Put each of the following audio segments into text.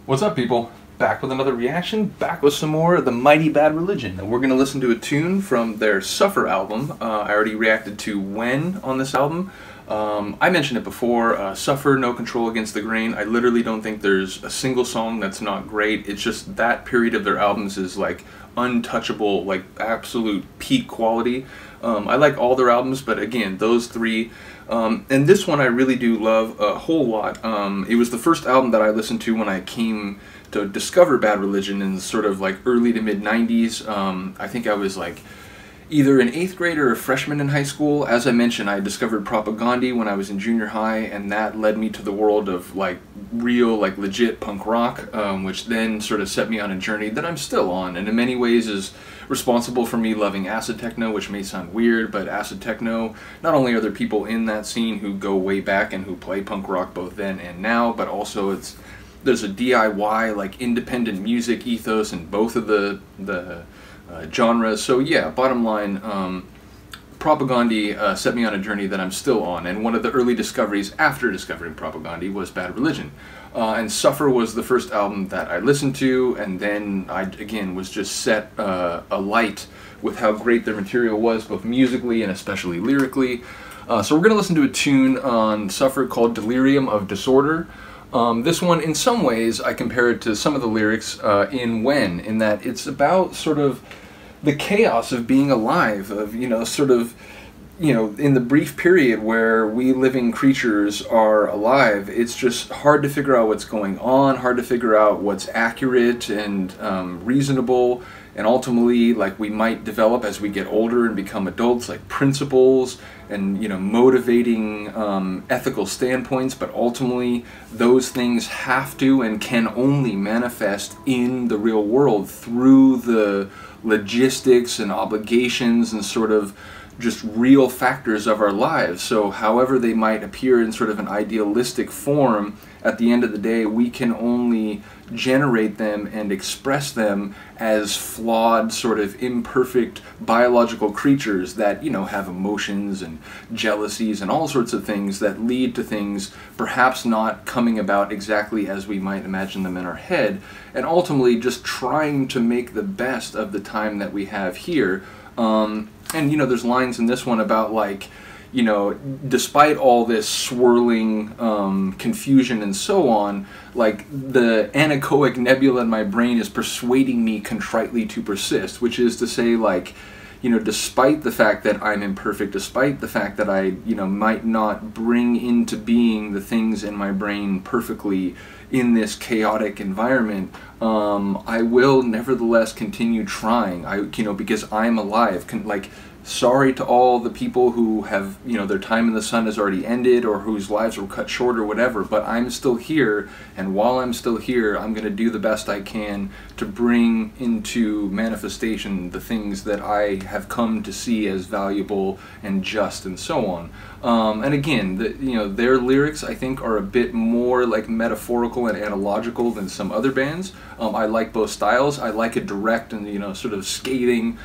What's up, people? Back with another reaction, back with some more of the Mighty Bad Religion. And we're going to listen to a tune from their Suffer album. I already reacted to When on this album. I mentioned it before, Suffer, No Control Against the Grain. I literally don't think there's a single song that's not great. It's just that period of their albums is like untouchable, like absolute peak quality. I like all their albums, but again, those three. And this one I really do love a whole lot. It was the first album that I listened to when I came to discover Bad Religion in sort of like early to mid 90s. I think I was like either an 8th grade or a freshman in high school. As I mentioned, I discovered Propagandhi when I was in junior high, and that led me to the world of like real, like legit punk rock, which then sort of set me on a journey that I'm still on, and in many ways is responsible for me loving acid techno, which may sound weird, but acid techno, not only are there people in that scene who go way back and who play punk rock both then and now, but also there's a DIY, like independent music ethos in both of the genres. So yeah, bottom line, Propagandhi set me on a journey that I'm still on, and one of the early discoveries after discovering Propagandhi was Bad Religion. And Suffer was the first album that I listened to, and then I, again, was just set alight with how great their material was, both musically and especially lyrically. So we're going to listen to a tune on Suffer called Delirium of Disorder. This one, in some ways, I compare it to some of the lyrics in When, in that it's about sort of the chaos of being alive, of, sort of, in the brief period where we living creatures are alive, it's just hard to figure out what's going on, hard to figure out what's accurate and reasonable, and ultimately, like, we might develop as we get older and become adults, like principles and, motivating ethical standpoints, but ultimately those things have to and can only manifest in the real world through the logistics and obligations and sort of just real factors of our lives. So however they might appear in sort of an idealistic form, at the end of the day we can only generate them and express them as flawed, sort of imperfect biological creatures that, have emotions and jealousies and all sorts of things that lead to things perhaps not coming about exactly as we might imagine them in our head, and ultimately just trying to make the best of the time that we have here. And there's lines in this one about, like, despite all this swirling confusion and so on, like, the anechoic nebula in my brain is persuading me contritely to persist, which is to say, like, despite the fact that I'm imperfect, despite the fact that I, might not bring into being the things in my brain perfectly in this chaotic environment, I will nevertheless continue trying. Because I'm alive. Sorry to all the people who have, their time in the sun has already ended, or whose lives were cut short or whatever, but I'm still here, and while I'm still here, I'm going to do the best I can to bring into manifestation the things that I have come to see as valuable and just and so on. And again, their lyrics, I think, are a bit more like metaphorical and analogical than some other bands. I like both styles. I like a direct and, sort of skating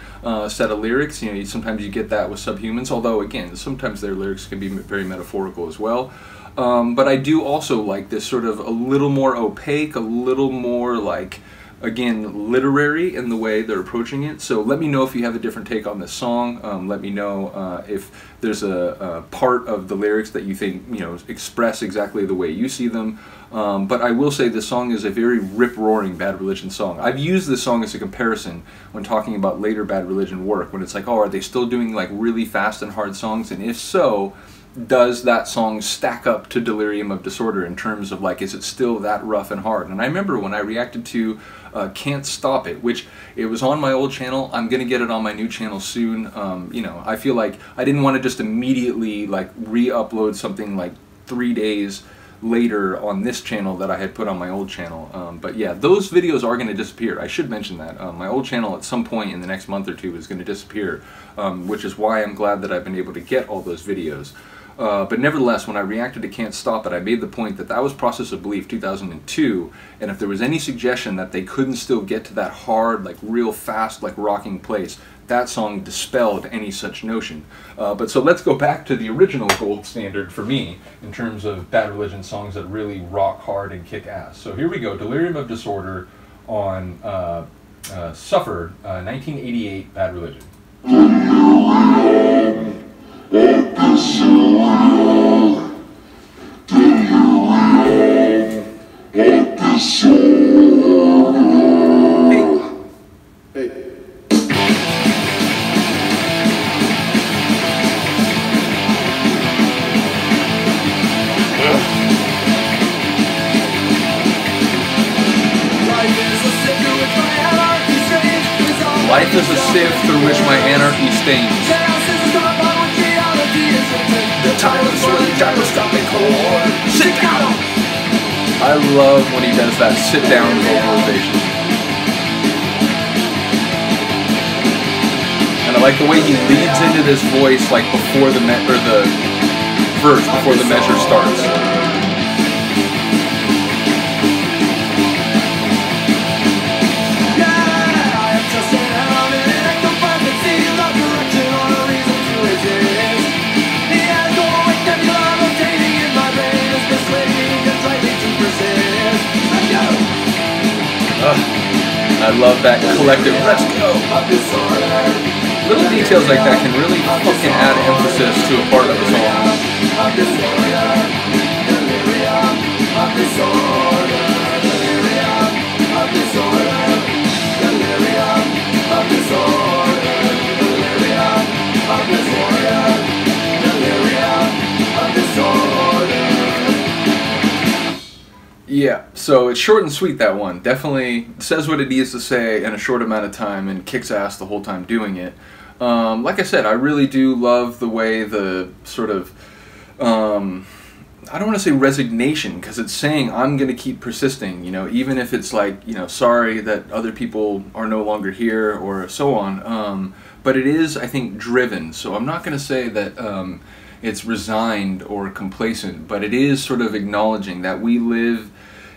set of lyrics. Sometimes you get that with Subhumans, although, again, sometimes their lyrics can be very metaphorical as well. But I do also like this sort of a little more opaque, a little more, like, again, literary in the way they're approaching it. So let me know if you have a different take on this song. Let me know if there's a part of the lyrics that you think, express exactly the way you see them. But I will say this song is a very rip-roaring Bad Religion song. I've used this song as a comparison when talking about later Bad Religion work, when it's like, oh, are they still doing like really fast and hard songs? And if so, does that song stack up to Delirium of Disorder in terms of, like, is it still that rough and hard? And I remember when I reacted to Can't Stop It, which it was on my old channel. I'm gonna get it on my new channel soon. I feel like I didn't want to just immediately, like, re-upload something like 3 days later on this channel that I had put on my old channel. But yeah, those videos are going to disappear. I should mention that. My old channel at some point in the next month or two is going to disappear, which is why I'm glad that I've been able to get all those videos. But nevertheless, when I reacted to Can't Stop It, I made the point that that was Process of Belief 2002, and if there was any suggestion that they couldn't still get to that hard, like real fast, like rocking place, that song dispelled any such notion. But so let's go back to the original gold standard for me in terms of Bad Religion songs that really rock hard and kick ass. So here we go, Delirium of Disorder on Suffer, 1988, Bad Religion. Life is a sieve through which my anarchy stains. The time is really gyroscopic chord. Sit down! I love when he does that sit down vocalization. And I like the way he leads into this voice like before the verse, before the measure starts. I love that collective, let's go! Little details like that can really fucking add emphasis to a part of the song. Yeah, so it's short and sweet, that one. Definitely says what it needs to say in a short amount of time and kicks ass the whole time doing it. Like I said, I really do love the way the sort of, I don't want to say resignation, because it's saying I'm going to keep persisting, you know, even if it's like, you know, sorry that other people are no longer here or so on. But it is, I think, driven. So I'm not going to say that it's resigned or complacent, but it is sort of acknowledging that we live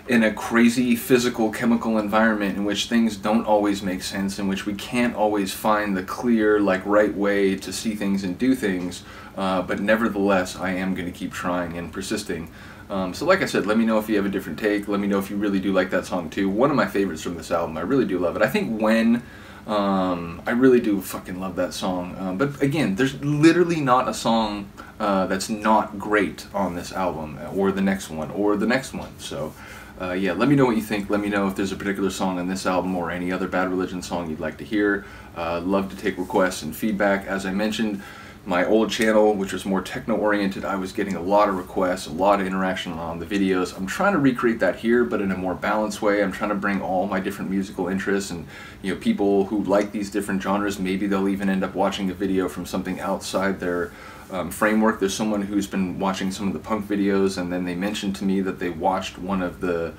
in a crazy physical, chemical environment in which things don't always make sense, in which we can't always find the clear, like, right way to see things and do things, but nevertheless, I am going to keep trying and persisting. So like I said, let me know if you have a different take. Let me know if you really do like that song too. One of my favorites from this album. I really do love it. I think When, I really do fucking love that song. But again, there's literally not a song that's not great on this album, or the next one, or the next one. So yeah, let me know what you think. Let me know if there's a particular song on this album or any other Bad Religion song you'd like to hear. Love to take requests and feedback. As I mentioned, my old channel, which was more techno-oriented, I was getting a lot of requests, a lot of interaction on the videos. I'm trying to recreate that here, but in a more balanced way. I'm trying to bring all my different musical interests, and you know, people who like these different genres, maybe they'll even end up watching a video from something outside their framework. There's someone who's been watching some of the punk videos, and then they mentioned to me that they watched one of the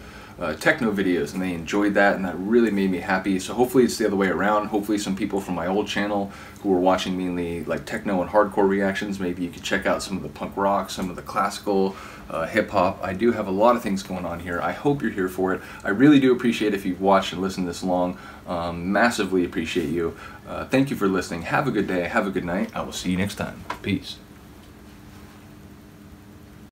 techno videos and they enjoyed that, and that really made me happy. So hopefully it's the other way around. Hopefully some people from my old channel who were watching mainly like techno and hardcore reactions, maybe you could check out some of the punk rock, some of the classical, hip-hop. I do have a lot of things going on here. I hope you're here for it. I really do appreciate if you've watched and listened this long. Massively appreciate you. Thank you for listening. Have a good day. Have a good night. I will see you next time. Peace.